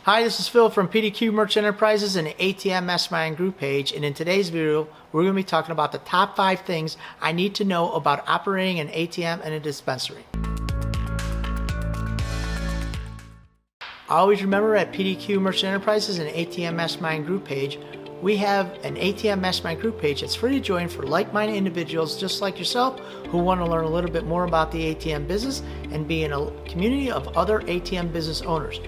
Hi, this is Phil from PDQ Merchant Enterprises and the ATM Mastermind group page, and in today's video we're going to be talking about the top 5 things I need to know about operating an ATM and a dispensary. Always remember, at PDQ Merchant Enterprises and ATM Mastermind group page, we have an ATM Mastermind group page that's free to join for like-minded individuals just like yourself who want to learn a little bit more about the ATM business and be in a community of other ATM business owners.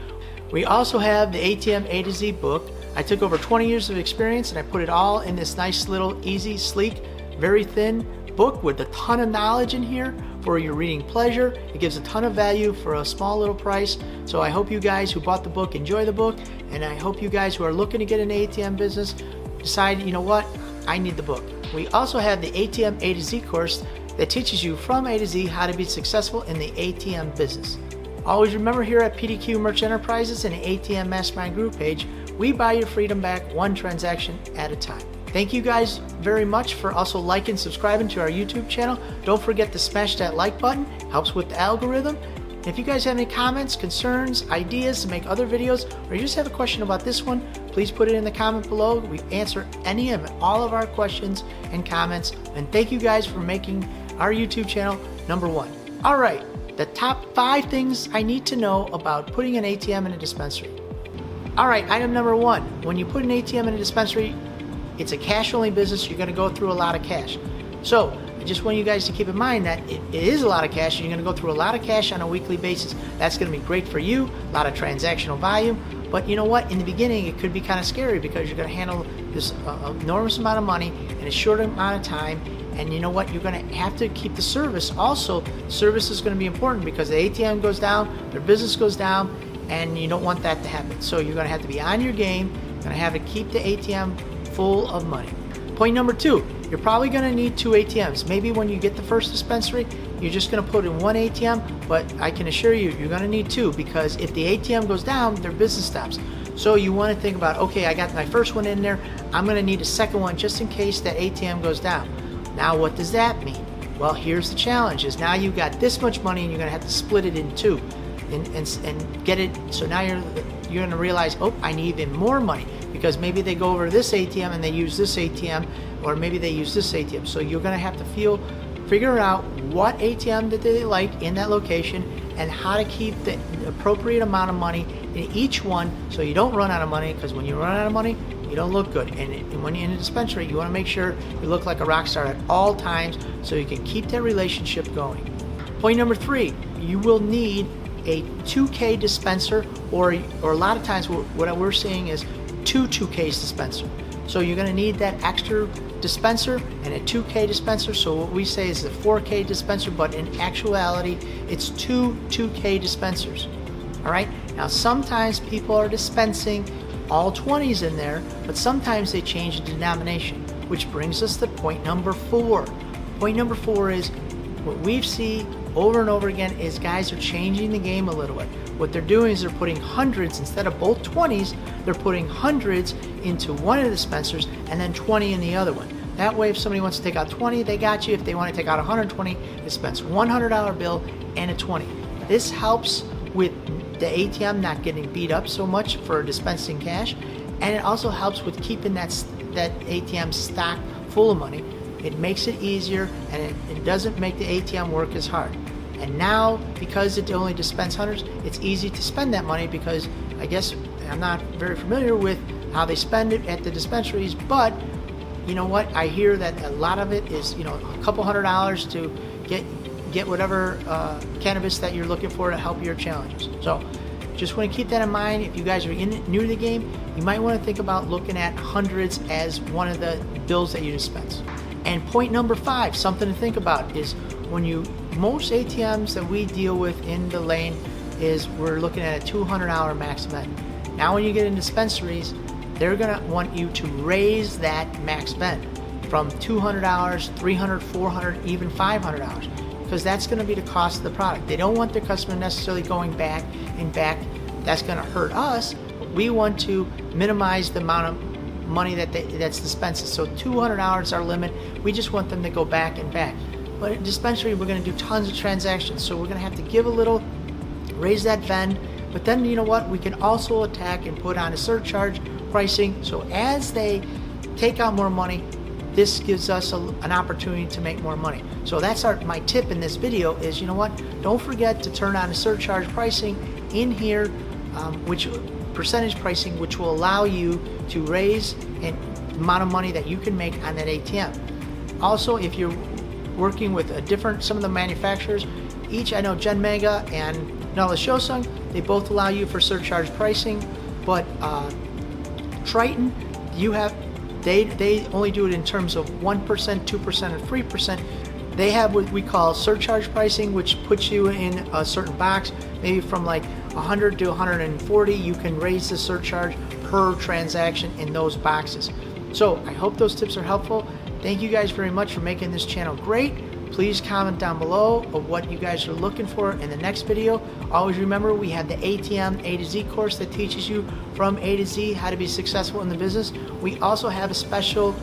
We also have the ATM A to Z book. I took over 20 years of experience and I put it all in this nice little easy, sleek, very thin book with a ton of knowledge in here for your reading pleasure. It gives a ton of value for a small little price. So I hope you guys who bought the book enjoy the book, and I hope you guys who are looking to get an ATM business decide, you know what, I need the book. We also have the ATM A to Z course that teaches you from A to Z how to be successful in the ATM business. Always remember, here at PDQ Merchant Enterprises and the ATM Mastermind group page, we buy your freedom back one transaction at a time. Thank you guys very much for also liking and subscribing to our YouTube channel. Don't forget to smash that like button, helps with the algorithm. And if you guys have any comments, concerns, ideas to make other videos, or you just have a question about this one, please put it in the comment below. We answer any of all of our questions and comments. And thank you guys for making our YouTube channel #1. All right. The top 5 things I need to know about putting an ATM in a dispensary. All right, item number 1. When you put an ATM in a dispensary, it's a cash-only business. You're going to go through a lot of cash. So I just want you guys to keep in mind that it is a lot of cash. You're going to go through a lot of cash on a weekly basis. That's going to be great for you, a lot of transactional volume. But you know what? In the beginning, it could be kind of scary because you're going to handle this enormous amount of money in a short amount of time. And you know what? You're going to have to keep the service. Also, service is going to be important because the ATM goes down, their business goes down, and you don't want that to happen. So you're going to have to be on your game. You're going to have to keep the ATM full of money. Point number 2, you're probably going to need 2 ATMs. Maybe when you get the first dispensary, you're just going to put in 1 ATM, but I can assure you, you're going to need 2, because if the ATM goes down, their business stops. So you want to think about, okay, I got my first one in there, I'm going to need a second one just in case that ATM goes down. Now, what does that mean? Well, here's the challenge: is now you got this much money and you're going to have to split it in 2 and get it. So now you're going to realize, oh, I need even more money, because maybe they go over this ATM and they use this ATM, or maybe they use this ATM. So you're going to have to figure out what ATM that they like in that location and how to keep the appropriate amount of money in each one so you don't run out of money, because when you run out of money, you don't look good. And when you're in a dispensary, you want to make sure you look like a rock star at all times so you can keep that relationship going. Point number 3, you will need a 2K dispenser, or a lot of times what we're seeing is 2 2Ks dispenser. So you're going to need that extra dispenser and a 2K dispenser. So what we say is a 4K dispenser, but in actuality, it's 2 2K dispensers. All right. Now, sometimes people are dispensing all 20s in there, but sometimes they change the denomination, which brings us to point number 4. Point number 4 is what we've seen over and over again is guys are changing the game a little bit. What they're doing is they're putting hundreds instead of both 20s. They're putting hundreds into one of the dispensers and then 20 in the other one. That way, if somebody wants to take out 20, they got you. If they want to take out 120, dispense $100 bill and a 20. This helps with the ATM not getting beat up so much for dispensing cash, and it also helps with keeping that ATM stock full of money. It makes it easier, and it doesn't make the ATM work as hard. And now, because it only dispenses hundreds, it's easy to spend that money, because I guess I'm not very familiar with how they spend it at the dispensaries, but you know what? I hear that a lot of it is, a couple $100 to get whatever cannabis that you're looking for to help your challenges. So just want to keep that in mind. If you guys are new to the game, you might want to think about looking at hundreds as one of the bills that you dispense. And point number 5, something to think about, is most ATMs that we deal with in the lane is we're looking at a $200 max bet. Now when you get in dispensaries, they're going to want you to raise that max bet from $200, $300, $400, even $500, because that's going to be the cost of the product. They don't want their customer necessarily going back and back. That's going to hurt us. We want to minimize the amount of money that's dispensed. So $200 is our limit. We just want them to go back and back. But at dispensary, we're going to do tons of transactions, so we're going to have to give a little, raise that vend, But then you know what, we can also attack and put on a surcharge pricing, so as they take out more money, this gives us an opportunity to make more money. So that's my tip in this video is, you know what, don't forget to turn on a surcharge pricing in here, which percentage pricing, which will allow you to raise the amount of money that you can make on that ATM. Also, if you're working with some of the manufacturers, I know Gen Mega and Nella Shosung, they both allow you for surcharge pricing, but Triton, they only do it in terms of 1%, 2%, and 3%. They have what we call surcharge pricing, which puts you in a certain box, maybe from like 100 to 140. You can raise the surcharge per transaction in those boxes. So I hope those tips are helpful. Thank you guys very much for making this channel great. Please comment down below of what you guys are looking for in the next video. Always remember, we have the ATM A to Z course that teaches you from A to Z how to be successful in the business. We also have a special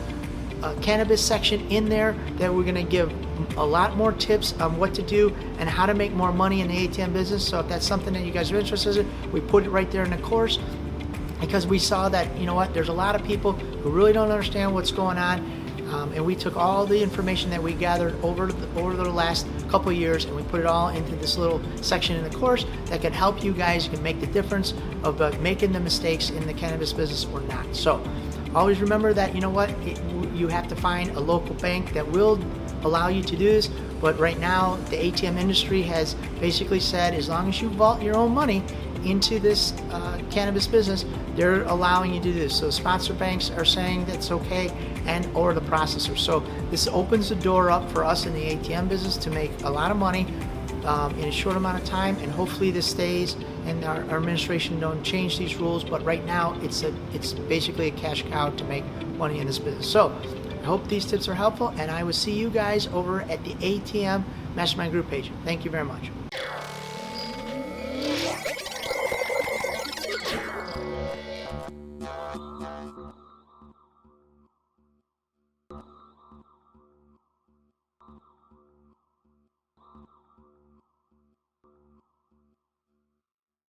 cannabis section in there that we're going to give a lot more tips on what to do and how to make more money in the ATM business. So if that's something that you guys are interested in, we put it right there in the course, because we saw that, you know what, there's a lot of people who really don't understand what's going on. And we took all the information that we gathered over the last couple of years, and we put it all into this little section in the course that can help you guys. You can make the difference of making the mistakes in the cannabis business or not. So always remember that, you know what, you have to find a local bank that will allow you to do this. But right now, the ATM industry has basically said, as long as you vault your own money into this cannabis business, they're allowing you to do this. So sponsor banks are saying that's okay, or the processors. So this opens the door up for us in the ATM business to make a lot of money in a short amount of time, and hopefully this stays and our administration don't change these rules. But right now it's basically a cash cow to make money in this business. So I hope these tips are helpful, and I will see you guys over at the ATM Mastermind Group page. Thank you very much.